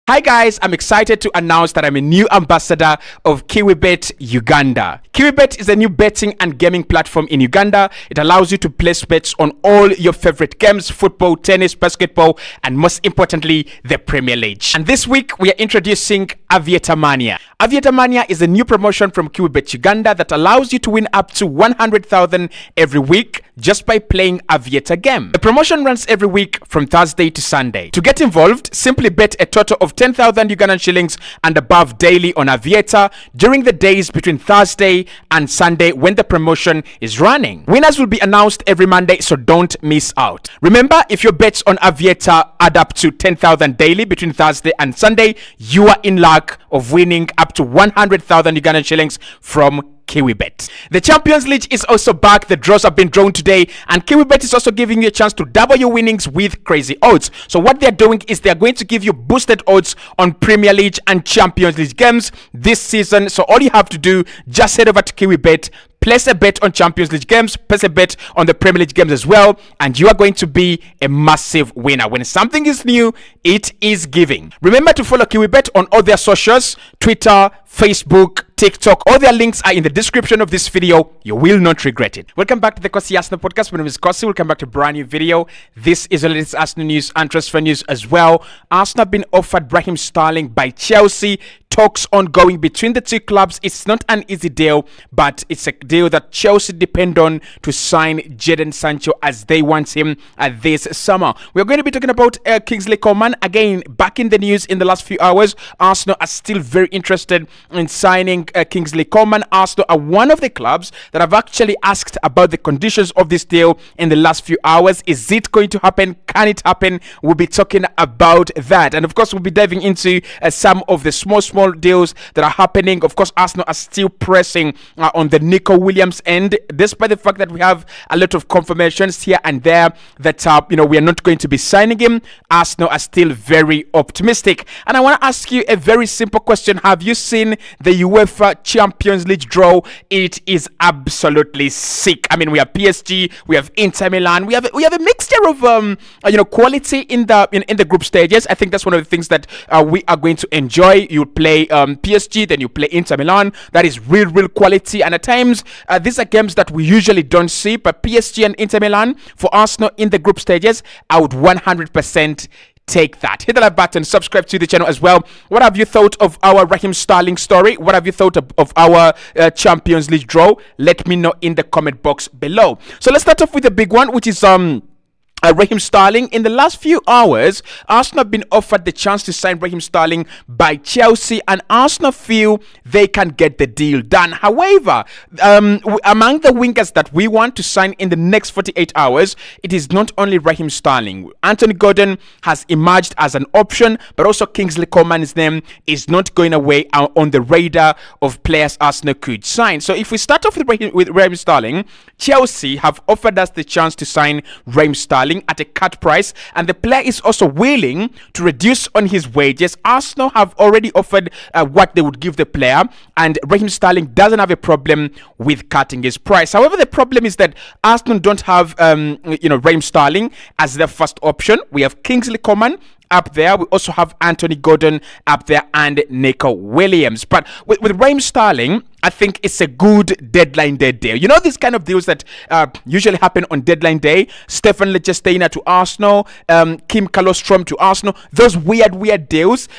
Hi guys, I'm excited to announce that I'm a new ambassador of Kiwi Bet Uganda. Kiwi Bet is a new betting and gaming platform in Uganda. It allows you to place bets on all your favorite games: football, tennis, basketball, and most importantly, the Premier League. And this week, we are introducing Aviator Mania. Aviator Mania is a new promotion from Kiwi Bet Uganda that allows you to win up to 100,000 every week just by playing Aviator game. The promotion runs every week from Thursday to Sunday. To get involved, simply bet a total of 10,000 Ugandan shillings and above daily on Aviator during the days between Thursday and Sunday when the promotion is running. Winners will be announced every Monday, so don't miss out. Remember, if your bets on Aviator add up to 10,000 daily between Thursday and Sunday, you are in luck of winning up to 100,000 Ugandan shillings from Kiwi Bet. The Champions League is also back. The draws have been drawn today, and Kiwi Bet is also giving you a chance to double your winnings with crazy odds. So what they're doing is they're going to give you boosted odds on Premier League and Champions League games this season. So all you have to do, just head over to Kiwi Bet, place a bet on Champions League games, place a bet on the Premier League games as well, and you are going to be a massive winner. When something is new, it is giving. Remember to follow Kiwi Bet on all their socials: Twitter, Facebook, TikTok. All their links are in the description of this video. You will not regret it. Welcome back to the Kosi Arsenal podcast. My name is Kosi. Welcome back to a brand new video. This is the latest Arsenal news and transfer news as well. Arsenal have been offered Raheem Sterling by Chelsea. Talks ongoing between the two clubs. It's not an easy deal, but it's a deal that Chelsea depend on to sign Jadon Sancho as they want him this summer. We're going to be talking about Kingsley Coman. Again, back in the news in the last few hours. Arsenal are still very interested in signing Kingsley Coman. Arsenal are one of the clubs that have actually asked about the conditions of this deal in the last few hours. Is it going to happen? Can it happen? We'll be talking about that. And of course, we'll be diving into some of the small deals that are happening. Of course, Arsenal are still pressing on the Nico Williams end, despite the fact that we have a lot of confirmations here and there that we are not going to be signing him. Arsenal are still very optimistic. And I want to ask you a very simple question. Have you seen the UEFA Champions League draw? It is absolutely sick. I mean, we have PSG, we have Inter Milan, we have a mixture of quality in the group stages. I think that's one of the things that we are going to enjoy. You'll play PSG, then you play Inter Milan. That is real quality, and at times these are games that we usually don't see. But PSG and Inter Milan for Arsenal in the group stages, I would 100% take that. Hit the like button, subscribe to the channel as well. What have you thought of our Raheem Sterling story? What have you thought of our Champions League draw? Let me know in the comment box below. So let's start off with the big one, which is Raheem Sterling. In the last few hours, Arsenal have been offered the chance to sign Raheem Sterling by Chelsea, and Arsenal feel they can get the deal done. However, among the wingers that we want to sign in the next 48 hours, it is not only Raheem Sterling. Anthony Gordon has emerged as an option, but also Kingsley Coman's name is not going away on the radar of players Arsenal could sign. So if we start off with Raheem Sterling, Chelsea have offered us the chance to sign Raheem Sterling at a cut price, and the player is also willing to reduce on his wages. Arsenal have already offered what they would give the player, and Raheem Sterling doesn't have a problem with cutting his price. However, the problem is that Arsenal don't have Raheem Sterling as their first option. We have Kingsley Coman up there. We also have Anthony Gordon up there and Nico Williams. But with Raheem Sterling, I think it's a good deadline day deal. You know, these kind of deals that usually happen on deadline day. Stefan Leicester to Arsenal, Kim Kalostrom to Arsenal. Those weird deals.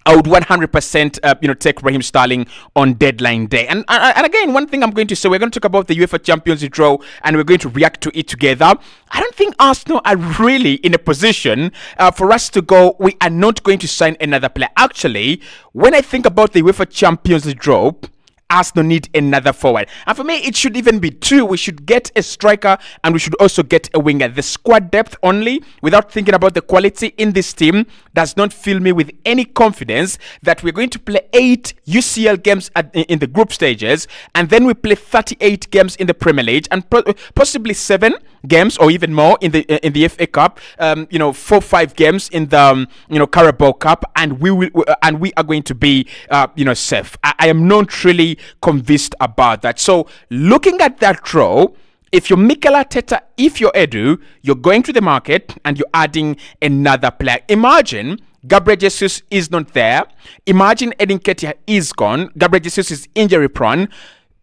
I would 100% take Raheem Sterling on deadline day. And again, one thing I'm going to say, we're going to talk about the UEFA Champions League draw, and we're going to react to it together. I don't think Arsenal are really in a position for us to go, we are not going to sign another player. Actually, when I think about the UEFA Champions League draw, Arsenal need another forward, and for me it should even be two. We should get a striker and we should also get a winger. The squad depth only, without thinking about the quality in this team, does not fill me with any confidence that we're going to play 8 UCL games in the group stages, and then we play 38 games in the Premier League, and possibly 7 games or even more in the FA Cup, 4-5 games in the Carabao Cup, and we are going to be safe. I am not really convinced about that. So looking at that draw, if you're Mikel Arteta, if you're Edu, you're going to the market and you're adding another player. Imagine Gabriel Jesus is not there. Imagine Edin Ketia is gone. Gabriel Jesus is injury prone.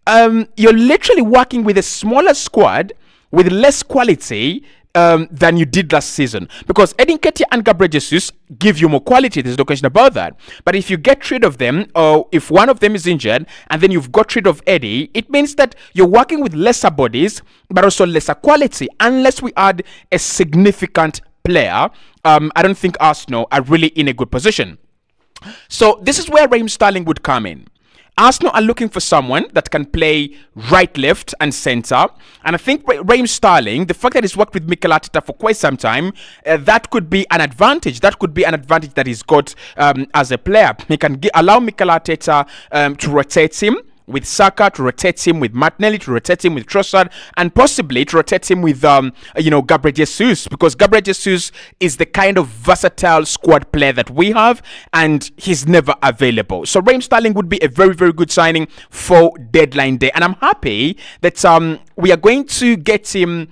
You're literally working with a smaller squad with less quality than you did last season, because Edin Ketia and Gabriel Jesus give you more quality. There's no question about that. But if you get rid of them, or if one of them is injured and then you've got rid of Eddie, it means that you're working with lesser bodies but also lesser quality. Unless we add a significant player, I don't think Arsenal are really in a good position. So this is where Raheem Sterling would come in. Arsenal are looking for someone that can play right, left, and centre. And I think Raheem Sterling, the fact that he's worked with Mikel Arteta for quite some time, that could be an advantage. That could be an advantage that he's got as a player. He can allow Mikel Arteta to rotate him with Saka, to rotate him with Martinelli, to rotate him with Trossard, and possibly to rotate him with, Gabriel Jesus, because Gabriel Jesus is the kind of versatile squad player that we have, and he's never available. So Raheem Sterling would be a very, very good signing for deadline day, and I'm happy that we are going to get him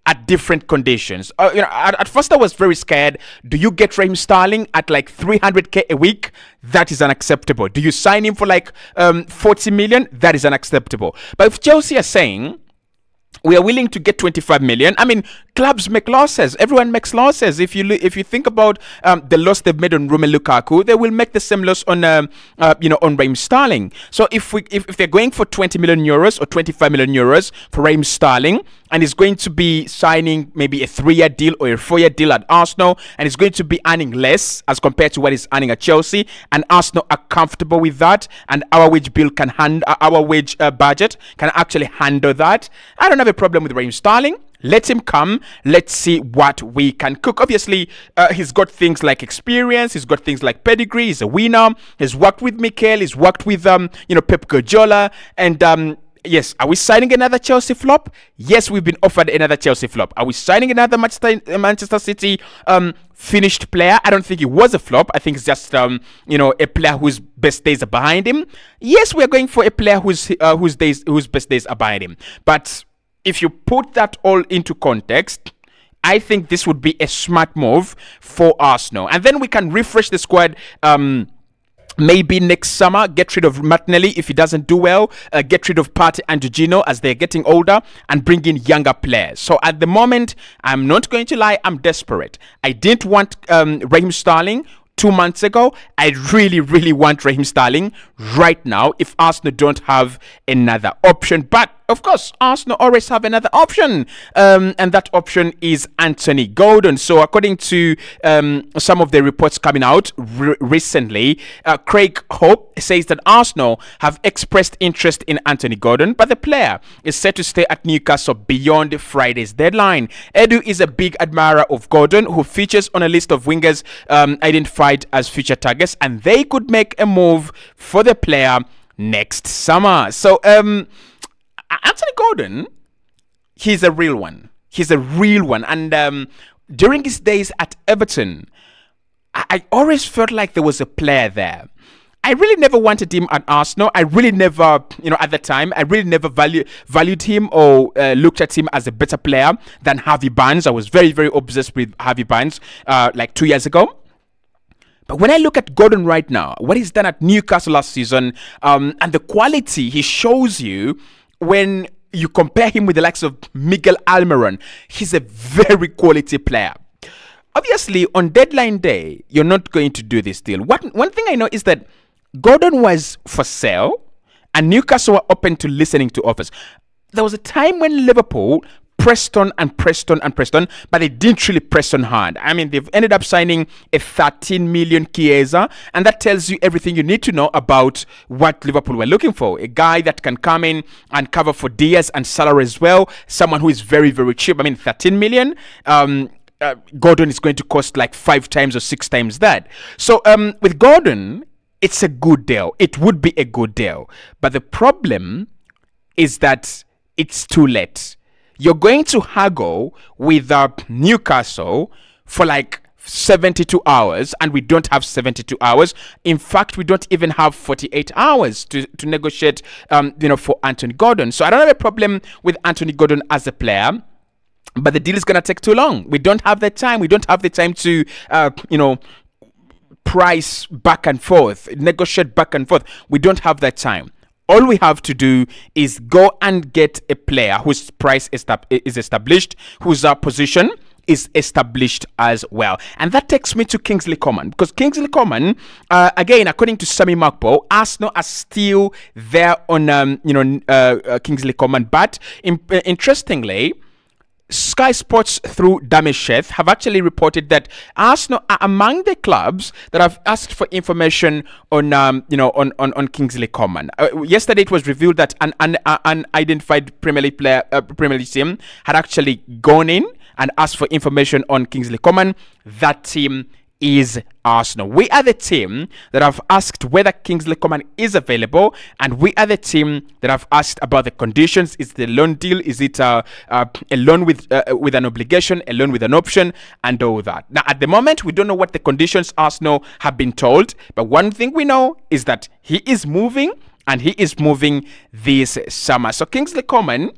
at different conditions. At first I was very scared. Do you get Raheem Sterling at like 300k a week? That is unacceptable. Do you sign him for like 40 million? That is unacceptable. But if Chelsea are saying we are willing to get 25 million. I mean, clubs make losses. Everyone makes losses. If you think about the loss they've made on Romelu Lukaku, they will make the same loss on on Raheem Sterling. So if they're going for 20 million euros or 25 million euros for Raheem Sterling, and he's going to be signing maybe a 3-year deal or a 4-year deal at Arsenal, and he's going to be earning less as compared to what he's earning at Chelsea, and Arsenal are comfortable with that, and our wage bill can our wage budget can actually handle that, I don't have a problem with Raheem Sterling. Let him come. Let's see what we can cook. Obviously, he's got things like experience. He's got things like pedigree. He's a winner. He's worked with Mikel. He's worked with Pep Guardiola. And yes, are we signing another Chelsea flop? Yes, we've been offered another Chelsea flop. Are we signing another Manchester City finished player? I don't think it was a flop. I think it's just a player whose best days are behind him. Yes, we are going for a player whose best days are behind him. But if you put that all into context, I think this would be a smart move for Arsenal. And then we can refresh the squad maybe next summer, get rid of Martinelli if he doesn't do well, get rid of Partey and Jorginho as they're getting older, and bring in younger players. So at the moment, I'm not going to lie, I'm desperate. I didn't want Raheem Sterling 2 months ago. I really, really want Raheem Sterling right now if Arsenal don't have another option. But of course, Arsenal always have another option, and that option is Anthony Gordon. So according to some of the reports coming out recently, Craig Hope says that Arsenal have expressed interest in Anthony Gordon, but the player is set to stay at Newcastle beyond Friday's deadline. Edu is a big admirer of Gordon, who features on a list of wingers identified as future targets, and they could make a move for the player next summer. So Anthony Gordon, he's a real one. He's a real one. And during his days at Everton, I always felt like there was a player there. I really never wanted him at Arsenal. I really never, at the time, I really never valued him or looked at him as a better player than Harvey Barnes. I was very, very obsessed with Harvey Barnes like 2 years ago. But when I look at Gordon right now, what he's done at Newcastle last season, and the quality he shows you, when you compare him with the likes of Miguel Almiron, he's a very quality player. Obviously, on deadline day, you're not going to do this deal. One thing I know is that Gordon was for sale, and Newcastle were open to listening to offers. There was a time when Liverpool pressed on, but they didn't really press on hard. I mean, they've ended up signing a 13 million Chiesa, and that tells you everything you need to know about what Liverpool were looking for. A guy that can come in and cover for Diaz and Salah as well. Someone who is very, very cheap. I mean, 13 million. Gordon is going to cost like 5 times or 6 times that. So with Gordon, it's a good deal. It would be a good deal. But the problem is that it's too late. You're going to haggle with Newcastle for like 72 hours, and we don't have 72 hours. In fact, we don't even have 48 hours to negotiate, for Anthony Gordon. So I don't have a problem with Anthony Gordon as a player, but the deal is going to take too long. We don't have the time. We don't have the time to, price back and forth, negotiate back and forth. We don't have that time. All we have to do is go and get a player whose price is established, whose position is established as well. And that takes me to Kingsley Coman, because Kingsley Coman, again, according to Sammy Makpo, Arsenal are still there on Kingsley Coman. But interestingly, Sky Sports through Damesheth have actually reported that Arsenal are among the clubs that have asked for information on Kingsley Coman. Yesterday, it was revealed that an unidentified Premier League team had actually gone in and asked for information on Kingsley Coman. That team is Arsenal. We are the team that have asked whether Kingsley Coman is available, and we are the team that have asked about the conditions. Is the loan deal? Is it a loan with an obligation, a loan with an option, and all that? Now, at the moment, we don't know what the conditions Arsenal have been told, but one thing we know is that he is moving, and he is moving this summer. So Kingsley Coman,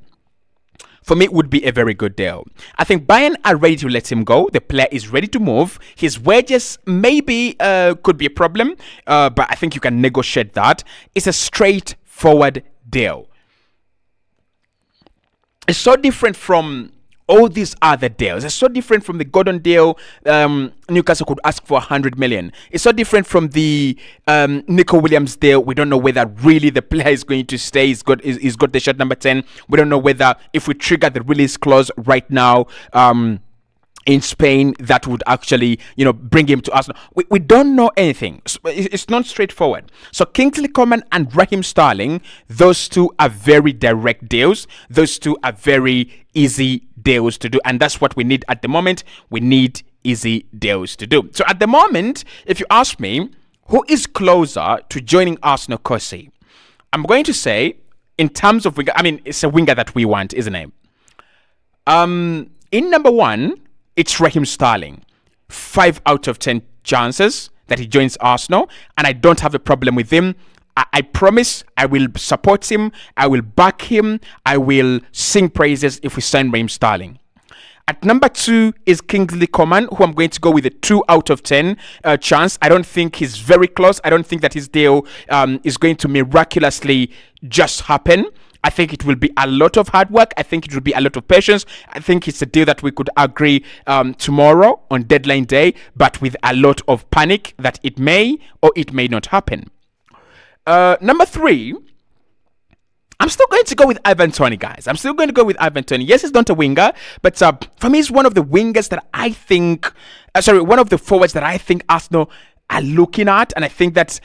for me, would be a very good deal. I think Bayern are ready to let him go. The player is ready to move. His wages maybe could be a problem, but I think you can negotiate that. It's a straightforward deal. It's so different from all these other deals. It's so different from the Gordon deal. Newcastle could ask for 100 million. It's so different from the Nico Williams deal. We don't know whether really the player is going to stay. He's got the shirt number 10. We don't know whether if we trigger the release clause right now in Spain, that would actually, bring him to Arsenal. We don't know anything. It's not straightforward. So Kingsley Coman and Raheem Sterling, those two are very direct deals. Those two are very easy deals to do. And that's what we need at the moment. We need easy deals to do. So at the moment, if you ask me, who is closer to joining Arsenal, Kosi? I'm going to say, in terms of winger, it's a winger that we want, isn't it? In number one, it's Raheem Sterling. 5 out of 10 chances that he joins Arsenal, and I don't have a problem with him. I promise I will support him. I will back him. I will sing praises if we sign Raheem Sterling. At number 2 is Kingsley Coman, who I'm going to go with a 2 out of 10 chance. I don't think he's very close. I don't think that his deal is going to miraculously just happen. I think it will be a lot of hard work. I think it will be a lot of patience. I think it's a deal that we could agree tomorrow on deadline day, but with a lot of panic that it may or it may not happen. Number 3, I'm still going to go with Ivan Toney, guys. I'm still going to go with Ivan Toney. Yes, he's not a winger, but for me, he's one of the wingers that I think, one of the forwards that I think Arsenal are looking at, and I think that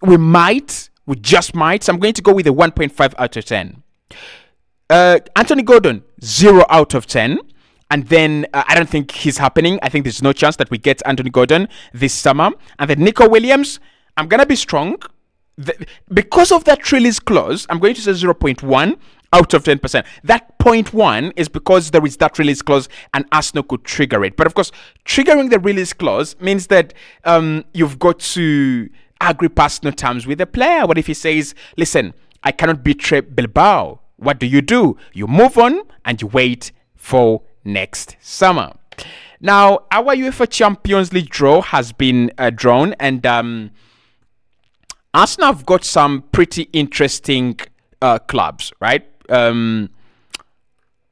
we just might. So I'm going to go with a 1.5 out of 10. Anthony Gordon, 0 out of 10. And then I don't think he's happening. I think there's no chance that we get Anthony Gordon this summer. And then Nico Williams, I'm going to be strong. Because of that release clause, I'm going to say 0.1 out of 10%. That 0.1 is because there is that release clause and Arsenal could trigger it. But of course, triggering the release clause means that you've got to agree personal terms with the player. What if he says, listen, I cannot betray Bilbao? What do? You move on and you wait for next summer. Now, our UEFA Champions League draw has been drawn, and Arsenal have got some pretty interesting clubs, right? Arsenal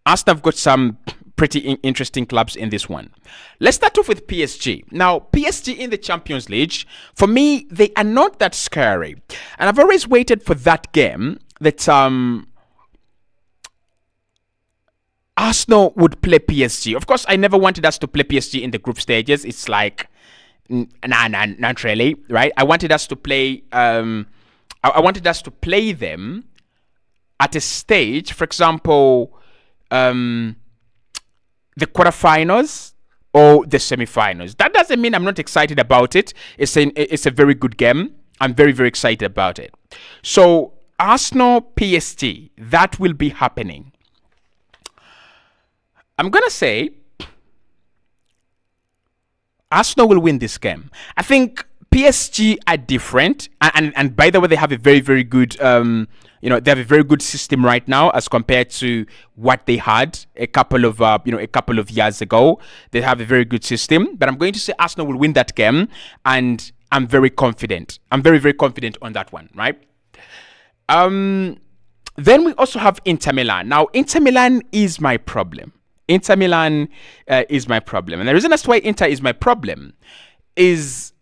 have got some pretty interesting clubs in this one. Let's start off with PSG. Now, PSG in the Champions League, for me, they are not that scary. And I've always waited for that game that Arsenal would play PSG. Of course, I never wanted us to play PSG in the group stages. It's like, not really, right? I wanted us to play I wanted us to play them at a stage, for example, the quarterfinals or the semifinals. That doesn't mean I'm not excited about it. It's a very good game. I'm very, very excited about it. So Arsenal PSG, that will be happening. I'm gonna say Arsenal will win this game. I think PSG are different, and by the way, they have a very, very good they have a very good system right now as compared to what they had a couple of years ago. They have a very good system, but I'm going to say Arsenal will win that game, and I'm very confident. I'm very, very confident on that one, right? Then we also have Inter Milan. Now, Inter Milan is my problem. Inter Milan is my problem. And the reason as to why Inter is my problem is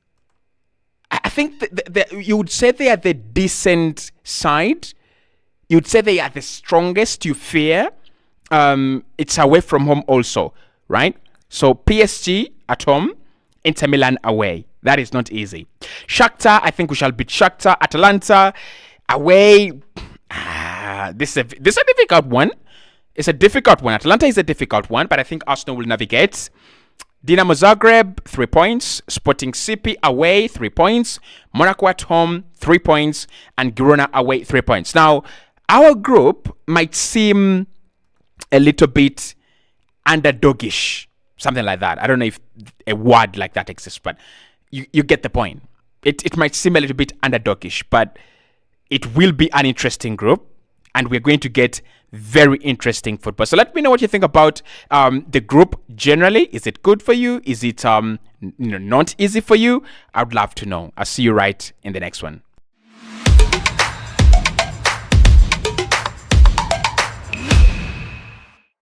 I think you would say they are the decent side. You'd say they are the strongest, you fear. It's away from home also, right? So PSG at home, Inter Milan away. That is not easy. Shakhtar, I think we shall beat Shakhtar. Atalanta away. This is a difficult one. It's a difficult one. Atalanta is a difficult one, but I think Arsenal will navigate. Dinamo Zagreb, 3 points. Sporting CP away, 3 points. Monaco at home, 3 points. And Girona away, 3 points. Now, our group might seem a little bit underdogish. Something like that. I don't know if a word like that exists, but you get the point. It might seem a little bit underdogish, but it will be an interesting group. And we're going to get very interesting football. So let me know what you think about the group generally. Is it good for you? Is it not easy for you? I would love to know. I'll see you right in the next one.